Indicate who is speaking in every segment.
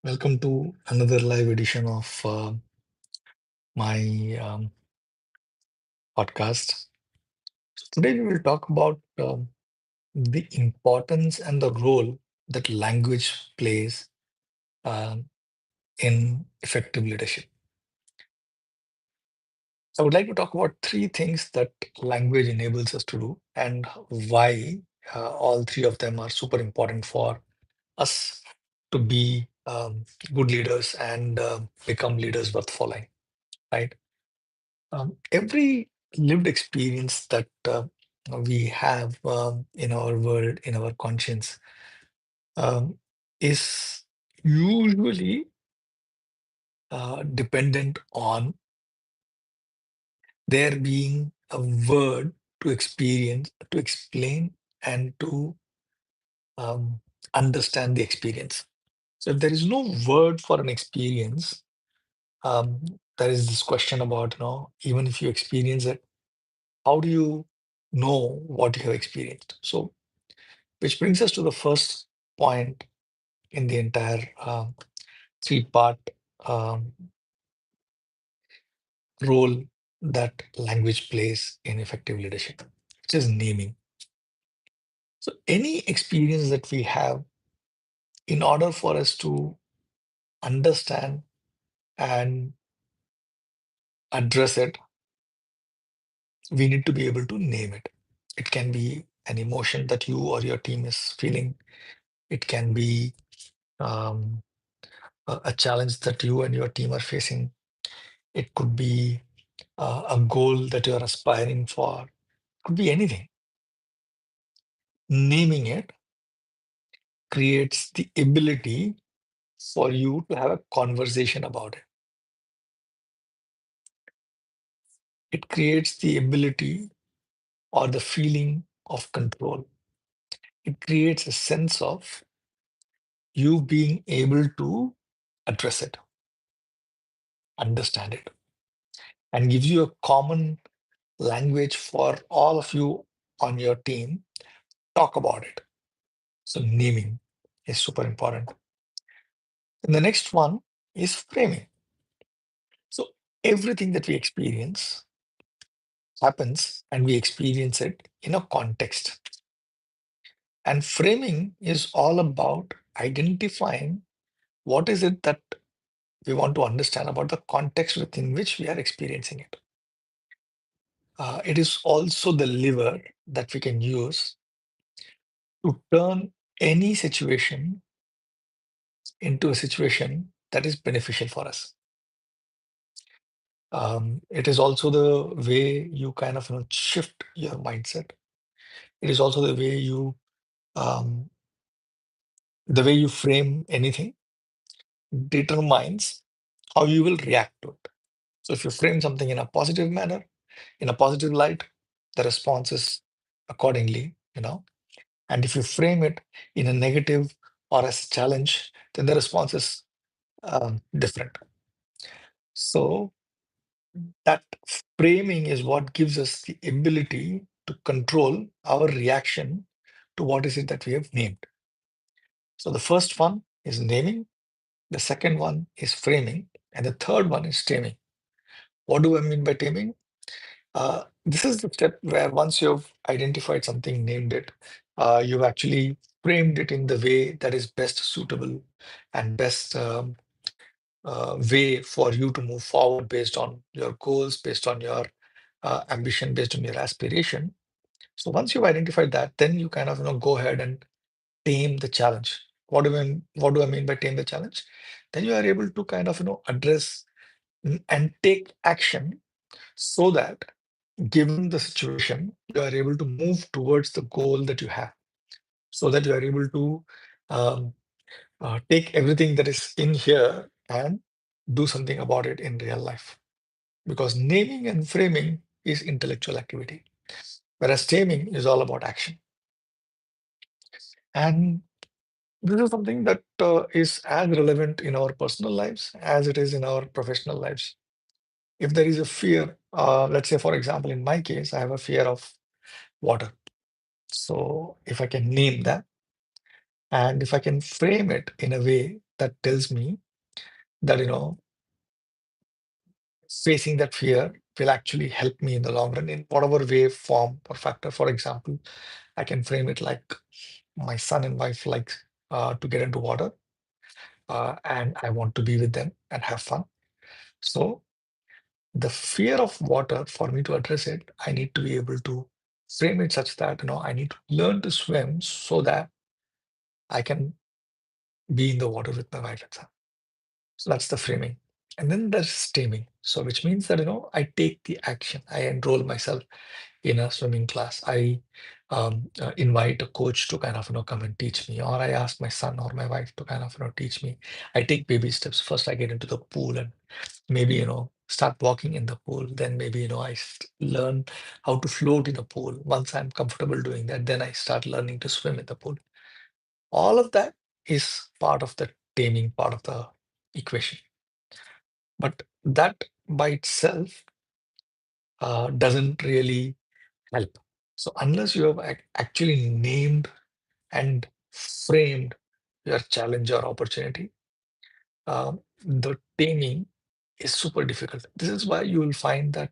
Speaker 1: Welcome to another live edition of my podcast. So today we will talk about the importance and the role that language plays um, in effective leadership. I would like to talk about three things that language enables us to do and why all three of them are super important for us to be good leaders and become leaders worth following, right? Every lived experience that we have in our world, in our conscience, um, is usually dependent on there being a word to experience, to explain, and to um, understand the experience. So, if there is no word for an experience, um, there is this question about, even if you experience it, how do you know what you have experienced? So, which brings us to the first point in the entire three-part um, role that language plays in effective leadership, which is naming. So, any experience that we have, in order for us to understand and address it, we need to be able to name it. It can be an emotion that you or your team is feeling, it can be um, a challenge that you and your team are facing, it could be a goal that you're aspiring for, could be anything. Naming it creates the ability for you to have a conversation about it. It creates the ability or the feeling of control. It creates a sense of you being able to address it, understand it, and gives you a common language for all of you on your team. Talk about it. So, naming is super important. And the next one is framing. So everything that we experience happens and we experience it in a context. And framing is all about identifying what is it that we want to understand about the context within which we are experiencing it. It is also the lever that we can use to turn any situation into a situation that is beneficial for us. It is also the way you kind of shift your mindset. It is also um, the way you frame anything determines how you will react to it. So if you frame something in a positive manner, in a positive light, the response is accordingly, And if you frame it in a negative or as a challenge, then the response is different. So that framing is what gives us the ability to control our reaction to what is it that we have named. So the first one is naming. The second one is framing, and the third one is taming. What do I mean by taming? This is the step where once you've identified something, named it, you've actually framed it in the way that is best suitable and best way for you to move forward based on your goals, based on your ambition, based on your aspiration. So once you've identified that, then you kind of go ahead and tame the challenge. What do I mean by tame the challenge? Then you are able to kind of address and take action so that given the situation, you are able to move towards the goal that you have, so that you are able to um, take everything that is in here and do something about it in real life. Because naming and framing is intellectual activity, whereas taming is all about action. And this is something that is as relevant in our personal lives as it is in our professional lives. If there is a fear, let's say, for example, in my case, I have a fear of water. So if I can name that and if I can frame it in a way that tells me that, facing that fear will actually help me in the long run in whatever way, form, or factor. For example, I can frame it like my son and wife like to get into water, and I want to be with them and have fun. So the fear of water, for me to address it, I need to be able to frame it such that I need to learn to swim so that I can be in the water with my wife and son. So that's the framing. And then there's taming. So which means that I take the action. I enroll myself in a swimming class. I invite a coach to kind of come and teach me, or I ask my son or my wife to kind of teach me. I take baby steps. First, I get into the pool and maybe start walking in the pool. Then maybe learn how to float in the pool. Once I'm comfortable doing that, then I start learning to swim in the pool. All of that is part of the taming part of the equation. But that by itself doesn't really help. So unless you have actually named and framed your challenge or opportunity, the taming is super difficult. This is why you will find that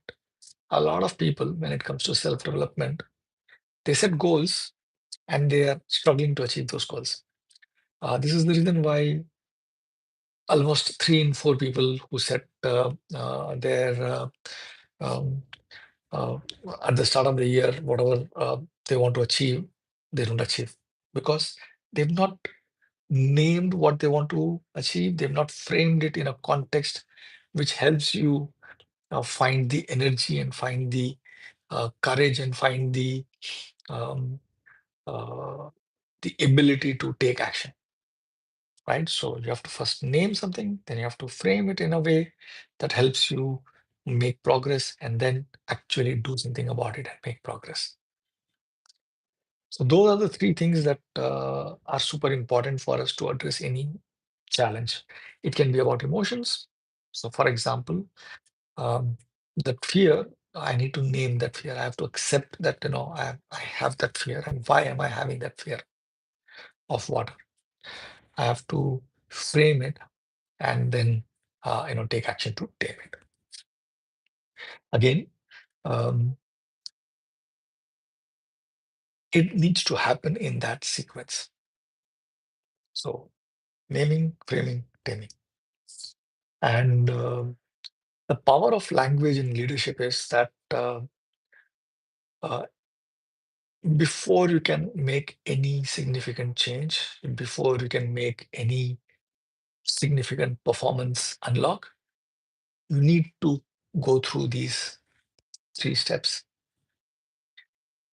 Speaker 1: a lot of people, when it comes to self-development, they set goals and they are struggling to achieve those goals. This is the reason why almost 3 in 4 people who set their um, uh, at the start of the year, whatever they want to achieve, they don't achieve because they've not named what they want to achieve. They've not framed it in a context which helps you find the energy and find the courage and find um, uh, the ability to take action, right? So you have to first name something, then you have to frame it in a way that helps you make progress, and then actually do something about it and make progress. So those are the 3 things that are super important for us to address any challenge. It can be about emotions. So, for example, um, that fear, I need to name that fear. I have to accept that I have that fear, and why am I having that fear of water? I have to frame it and then take action to tame it. Again, um, it needs to happen in that sequence. So naming, framing, taming, and the power of language in leadership is that uh, before you can make any significant change, before you can make any significant performance unlock, you need to go through these 3 steps.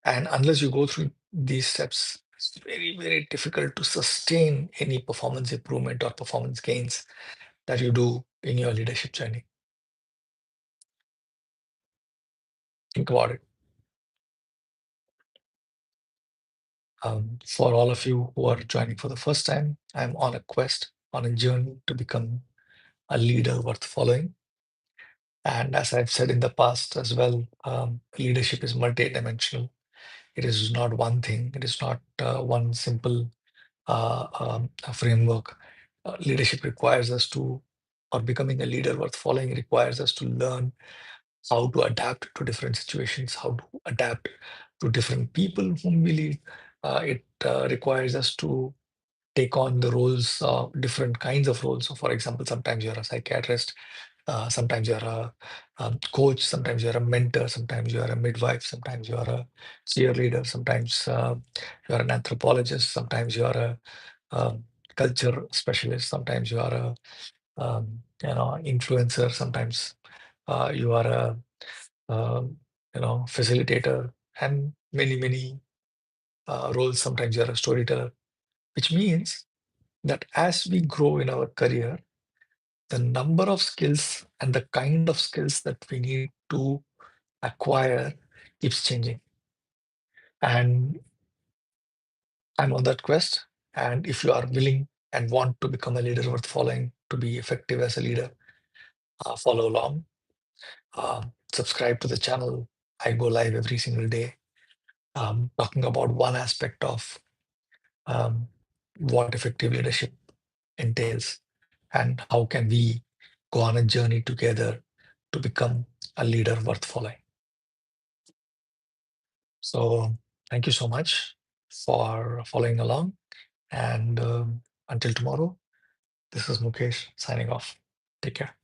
Speaker 1: And unless you go through these steps, it's very, very difficult to sustain any performance improvement or performance gains that you do in your leadership journey. Think about it. For all of you who are joining for the first time, I'm on a quest, on a journey to become a leader worth following. And as I've said in the past as well, leadership is multidimensional. It is not one thing, it is not one simple framework. Leadership requires us to, or becoming a leader worth following requires us to learn how to adapt to different situations, how to adapt to different people whom we lead. It requires us to take on the roles, different kinds of roles. So, for example, sometimes you're a psychiatrist, sometimes you're a coach, sometimes you're a mentor, sometimes you're a midwife, sometimes you're a cheerleader, sometimes you're an anthropologist, sometimes you're a culture specialist, sometimes you are a influencer, sometimes you are a facilitator, and many roles. Sometimes you're a storyteller, which means that as we grow in our career, the number of skills and the kind of skills that we need to acquire keeps changing. And I'm on that quest. And if you are willing and want to become a leader worth following, to be effective as a leader, follow along, subscribe to the channel. I go live every single day, talking about one aspect of um, what effective leadership entails. and how can we go on a journey together to become a leader worth following. So thank you so much for following along. And until tomorrow, this is Mukesh signing off. Take care.